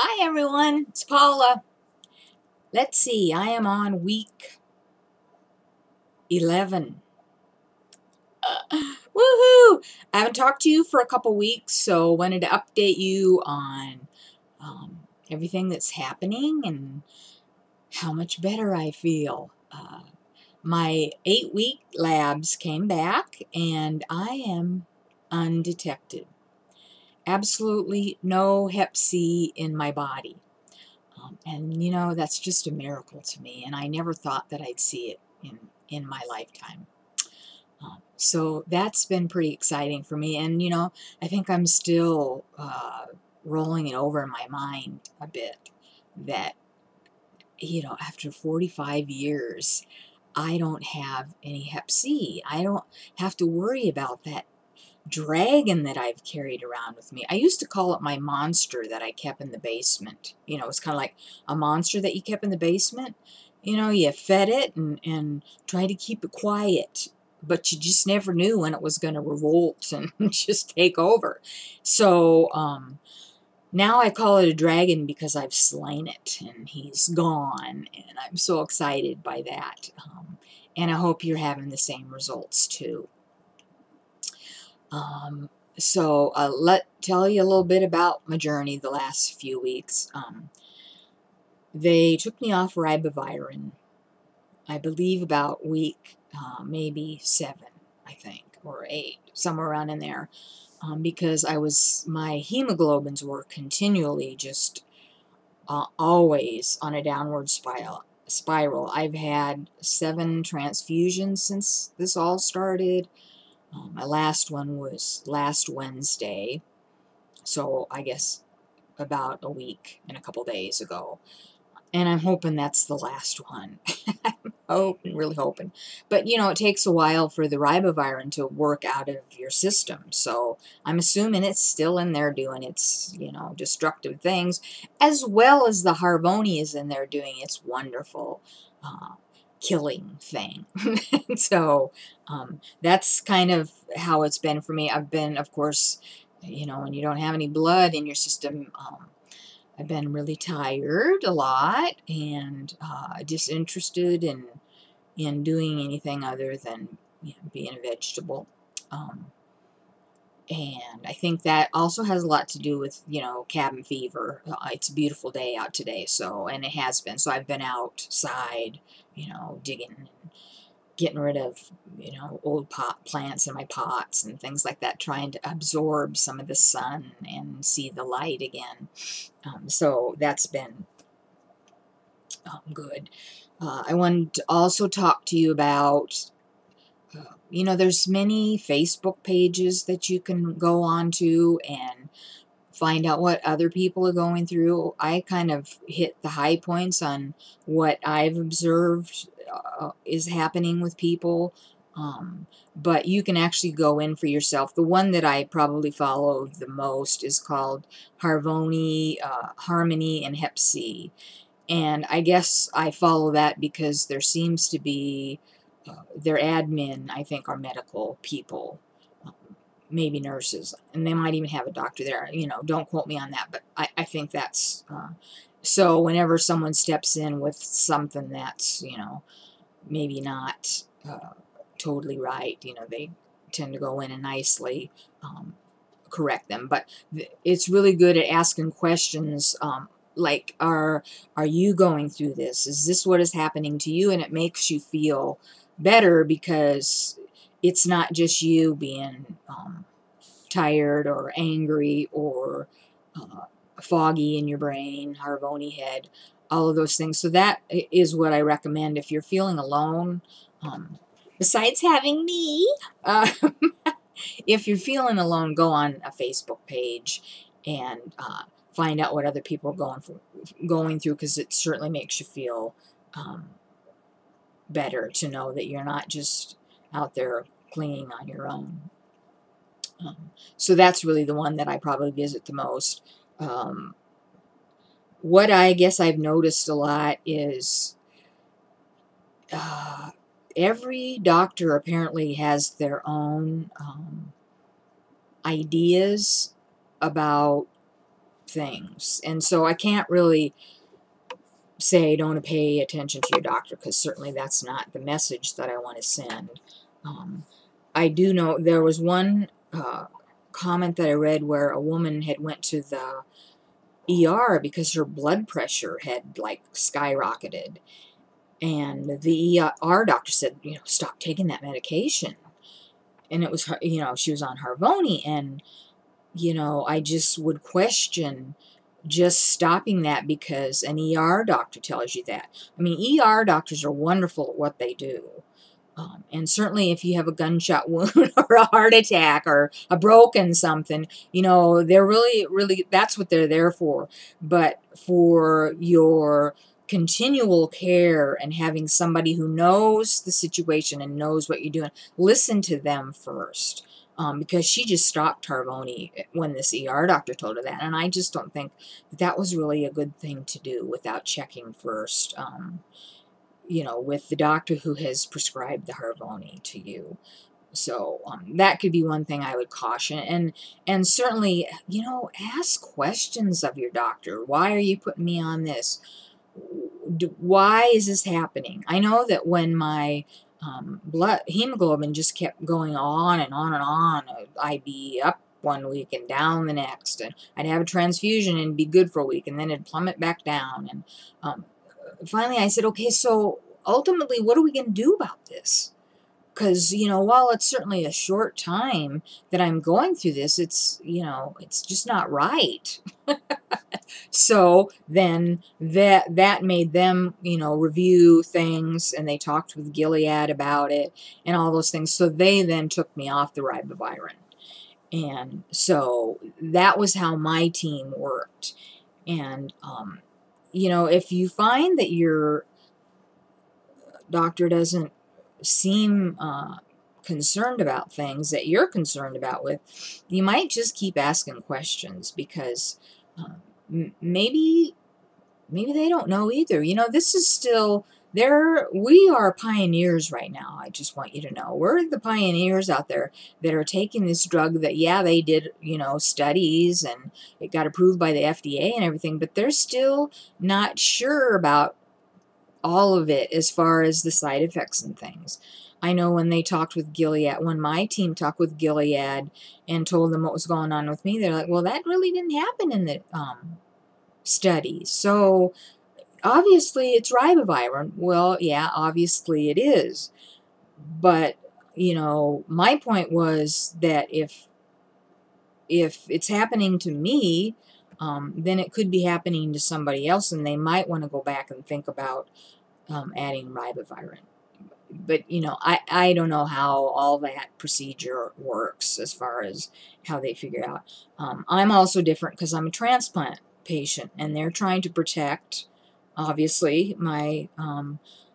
Hi everyone, it's Paula. Let's see, I am on week 11. Woohoo! I haven't talked to you for a couple weeks, so wanted to update you on everything that's happening and how much better I feel. My 8-week labs came back and I am undetected. Absolutely no Hep C in my body. And you know, that's just a miracle to me, and I never thought that I'd see it in my lifetime. So that's been pretty exciting for me, and you know, I think I'm still rolling it over in my mind a bit that, you know, after 45 years, I don't have any Hep C. I don't have to worry about that dragon that I've carried around with me. I used to call it my monster that I kept in the basement. You know, it's kind of like a monster that you kept in the basement. You know, you fed it and tried to keep it quiet, but you just never knew when it was going to revolt and just take over. So now I call it a dragon because I've slain it and he's gone, and I'm so excited by that. And I hope you're having the same results too. So tell you a little bit about my journey the last few weeks. They took me off ribavirin, I believe about week maybe 7, I think, or 8, somewhere around in there, because my hemoglobins were continually just always on a downward spiral. I've had 7 transfusions since this all started. My last one was last Wednesday, so I guess about a week and a couple days ago. And I'm hoping that's the last one. I'm really hoping. But, you know, it takes a while for the ribavirin to work out of your system. So I'm assuming it's still in there doing its, you know, destructive things, as well as the Harvoni is in there doing its wonderful killing thing. So that's kind of how it's been for me. I've been, of course, you know, when you don't have any blood in your system, I've been really tired a lot and disinterested in doing anything other than, you know, being a vegetable. Um, and I think that also has a lot to do with, you know, cabin fever. It's a beautiful day out today, so, and it has been. So I've been outside, you know, digging and getting rid of, you know, old pot plants in my pots and things like that, trying to absorb some of the sun and see the light again. So that's been good. I wanted to also talk to you about, you know, there's many Facebook pages that you can go on to and find out what other people are going through. I kind of hit the high points on what I've observed is happening with people. But you can actually go in for yourself. The one that I probably followed the most is called Harvoni, Harmony, and Hep C. And I guess I follow that because there seems to be, their admin, I think, are medical people, maybe nurses, and they might even have a doctor there. You know, don't quote me on that, but I think that's, so whenever someone steps in with something that's, you know, maybe not totally right, you know, they tend to go in and nicely correct them. But it's really good at asking questions, like, are you going through this? Is this what is happening to you? And it makes you feel better because it's not just you being tired or angry or foggy in your brain, Harvoni head, all of those things. So that is what I recommend if you're feeling alone. Besides having me, if you're feeling alone, go on a Facebook page and find out what other people are going through, because it certainly makes you feel better to know that you're not just out there clinging on your own. So that's really the one that I probably visit the most. What I guess I've noticed a lot is every doctor apparently has their own ideas about things. And so I can't really say don't pay attention to your doctor, because certainly that's not the message that I want to send. I do know there was one comment that I read where a woman had went to the ER because her blood pressure had like skyrocketed, and the ER doctor said, you know, stop taking that medication. And it was, you know, she was on Harvoni, and you know, I just would question just stopping that because an ER doctor tells you that. I mean, ER doctors are wonderful at what they do. And certainly if you have a gunshot wound or a heart attack or a broken something, you know, they're really, that's what they're there for. But for your continual care and having somebody who knows the situation and knows what you're doing, listen to them first. Because she just stopped Harvoni when this ER doctor told her that. And I just don't think that was really a good thing to do without checking first. You know, with the doctor who has prescribed the Harvoni to you. So that could be one thing I would caution. And certainly, you know, ask questions of your doctor. Why are you putting me on this? Why is this happening? I know that when my blood hemoglobin just kept going on and on and on, I'd be up one week and down the next, and I'd have a transfusion and be good for a week, and then it'd plummet back down. And finally I said, okay, so ultimately, what are we going to do about this? Because, you know, while it's certainly a short time that I'm going through this, it's, you know, it's just not right. So then that made them, you know, review things, and they talked with Gilead about it and all those things. So they then took me off the ribavirin. And so that was how my team worked. And, you know, if you find that your doctor doesn't seem concerned about things that you're concerned about with, you might just keep asking questions, because maybe they don't know either. You know, this is still there. We are pioneers right now. I just want you to know we're the pioneers out there that are taking this drug that, yeah, they did, you know, studies and it got approved by the FDA and everything, but they're still not sure about all of it as far as the side effects and things. I know when they talked with Gilead, when my team talked with Gilead and told them what was going on with me, they're like, well, that really didn't happen in the studies. So obviously it's ribavirin. Well, yeah, obviously it is. But, you know, my point was that if it's happening to me, then it could be happening to somebody else, and they might want to go back and think about adding ribavirin. But, you know, I don't know how all that procedure works as far as how they figure out. I'm also different because I'm a transplant patient, and they're trying to protect, obviously, my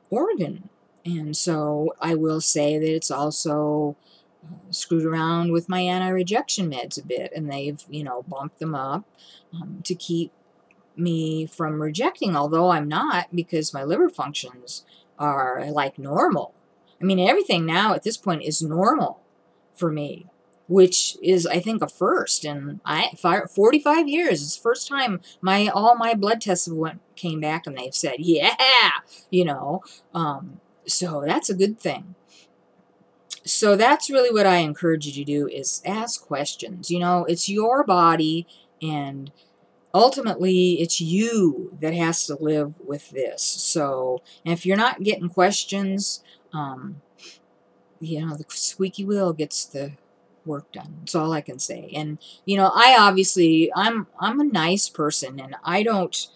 organ. And so I will say that it's also screwed around with my anti-rejection meds a bit, and they've, you know, bumped them up to keep me from rejecting, although I'm not, because my liver functions are like normal. I mean, everything now at this point is normal for me, which is, I think, a first. And 45 years, it's the first time all my blood tests came back and they've said, yeah, you know, so that's a good thing. So that's really what I encourage you to do, is ask questions. You know, it's your body, and ultimately, it's you that has to live with this. So, and if you're not getting questions, you know, the squeaky wheel gets the work done. That's all I can say. And, you know, I'm a nice person, and I don't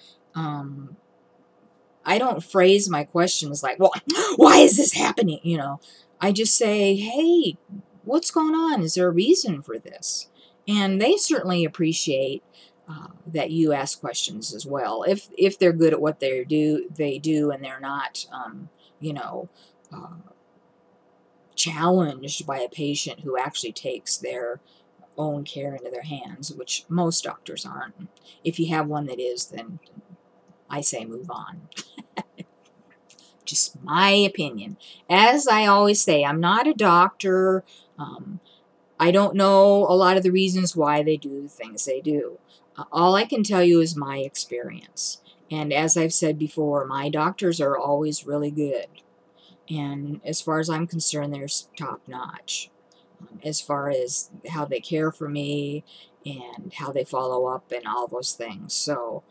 phrase my questions like, well, why is this happening? You know, I just say, hey, what's going on? Is there a reason for this? And they certainly appreciate that you ask questions as well, if they're good at what they do, and they're not, you know, challenged by a patient who actually takes their own care into their hands, which most doctors aren't. If you have one that is, then I say move on. Just my opinion. As I always say, I'm not a doctor. I don't know a lot of the reasons why they do the things they do. All I can tell you is my experience. And as I've said before, my doctors are always really good. And as far as I'm concerned, they're top notch. As far as how they care for me and how they follow up and all those things. So,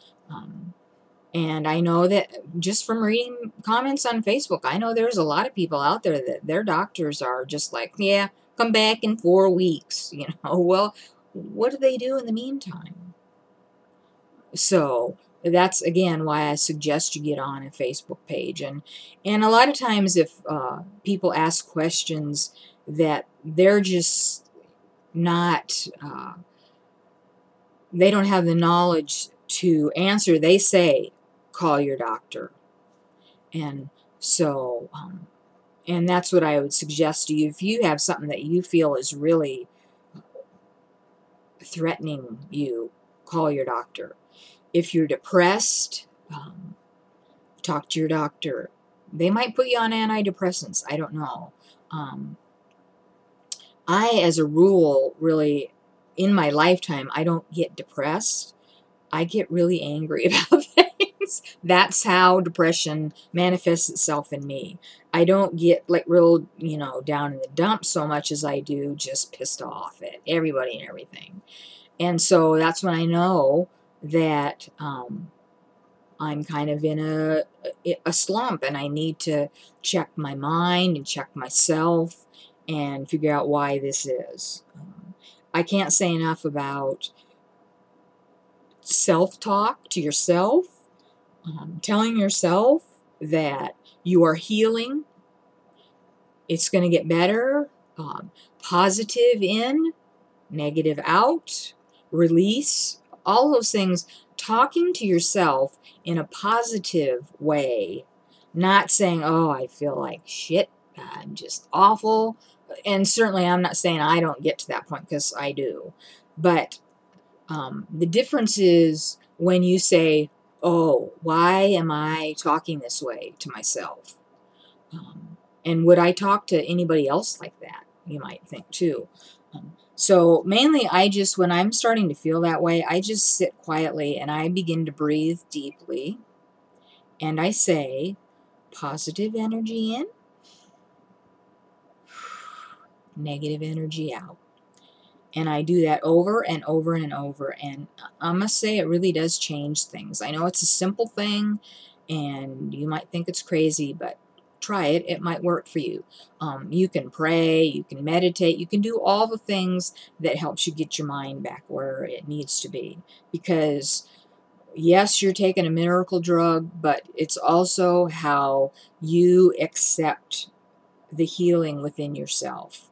and I know that just from reading comments on Facebook, I know there's a lot of people out there that their doctors are just like, yeah, come back in 4 weeks. Well, what do they do in the meantime? So that's again why I suggest you get on a Facebook page. And a lot of times if people ask questions that they're just not, they don't have the knowledge to answer, they say, call your doctor. And so, and that's what I would suggest to you. If you have something that you feel is really threatening you, call your doctor. If you're depressed, talk to your doctor. They might put you on antidepressants. I don't know. I, as a rule, really, in my lifetime, I don't get depressed. I get really angry about things. That's how depression manifests itself in me. I don't get like real, down in the dumps so much as I do just pissed off at everybody and everything. And so that's when I know that I'm kind of in a slump and I need to check my mind and check myself and figure out why this is. I can't say enough about self-talk to yourself, telling yourself that you are healing, it's going to get better, positive in, negative out, release, all those things, talking to yourself in a positive way, not saying, oh, I feel like shit, I'm just awful. And certainly I'm not saying I don't get to that point, because I do. But the difference is when you say, oh, why am I talking this way to myself? And would I talk to anybody else like that? You might think too. So mainly when I'm starting to feel that way, I just sit quietly and I begin to breathe deeply. And I say, positive energy in, negative energy out. And I do that over and over and over. And I must say it really does change things. I know it's a simple thing and you might think it's crazy, but try it. It might work for you. You can pray, you can meditate, you can do all the things that helps you get your mind back where it needs to be. Because yes, you're taking a miracle drug, but it's also how you accept the healing within yourself.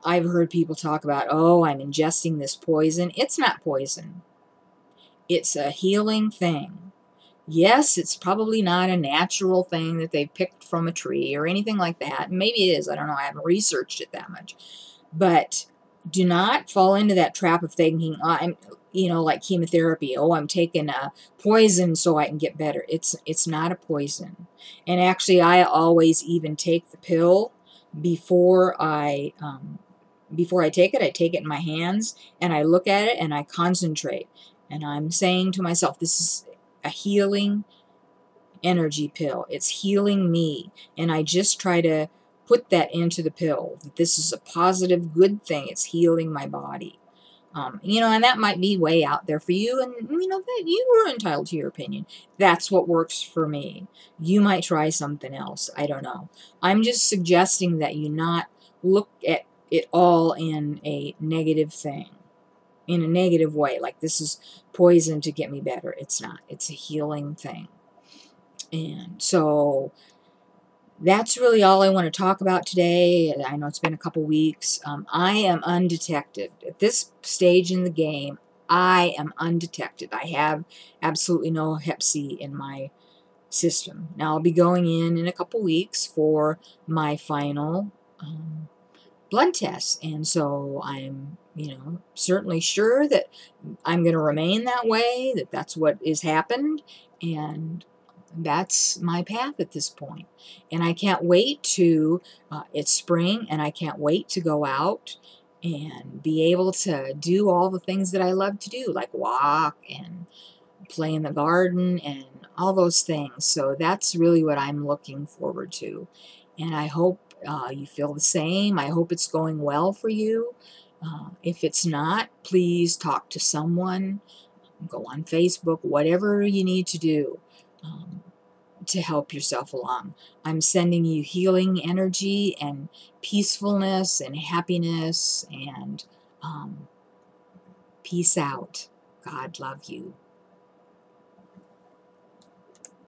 I've heard people talk about, oh, I'm ingesting this poison. It's not poison. It's a healing thing. Yes, it's probably not a natural thing that they've picked from a tree or anything like that. Maybe it is. I don't know. I haven't researched it that much. But do not fall into that trap of thinking, oh, I'm, like chemotherapy. Oh, I'm taking a poison so I can get better. It's not a poison. And actually, I always even take the pill before I take it in my hands and I look at it and I concentrate. And I'm saying to myself, this is a healing energy pill. It's healing me. And I just try to put that into the pill. That this is a positive, good thing. It's healing my body. And that might be way out there for you. And, that you are entitled to your opinion. That's what works for me. You might try something else. I don't know. I'm just suggesting that you not look at it all in a negative thing, in a negative way, like this is poison to get me better. It's not. It's a healing thing. And so that's really all I want to talk about today. I know it's been a couple weeks. I am undetected. At this stage in the game, I am undetected. I have absolutely no Hep C in my system. Now, I'll be going in a couple weeks for my final blood tests. And so I'm, certainly sure that I'm going to remain that way, that that's what has happened. And that's my path at this point. And I can't wait to, it's spring, and I can't wait to go out and be able to do all the things that I love to do, like walk and play in the garden and all those things. So that's really what I'm looking forward to. And I hope you feel the same. I hope it's going well for you. If it's not, please talk to someone, go on Facebook, whatever you need to do um, to help yourself along. I'm sending you healing energy and peacefulness and happiness and um, peace out. God love you.